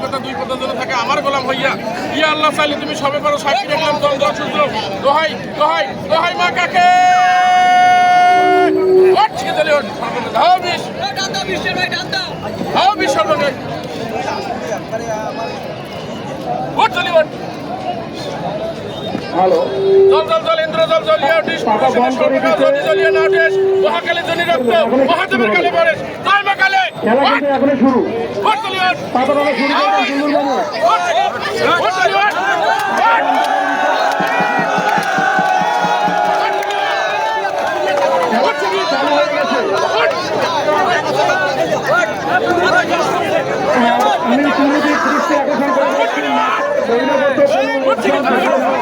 কথা দুই কথা যেন থাকে আমার গোলাম হইয়া। ইয়া আল্লাহ চাইলে তুমি সবে পারো সাক্ষী দেখলাম চন্দ্র সূর্য। দোহাই দোহাই দোহাই মা কাকে ধাও বিষ ধাও বিষ সর্বকে চলি জল জল জল ইন্দ্র জল জল জলিয়ে না উঠিস মহাকালে জনি রক্ত মহাদেবের কালে পড়ে জয় মা কালে এখনো শুরু আমি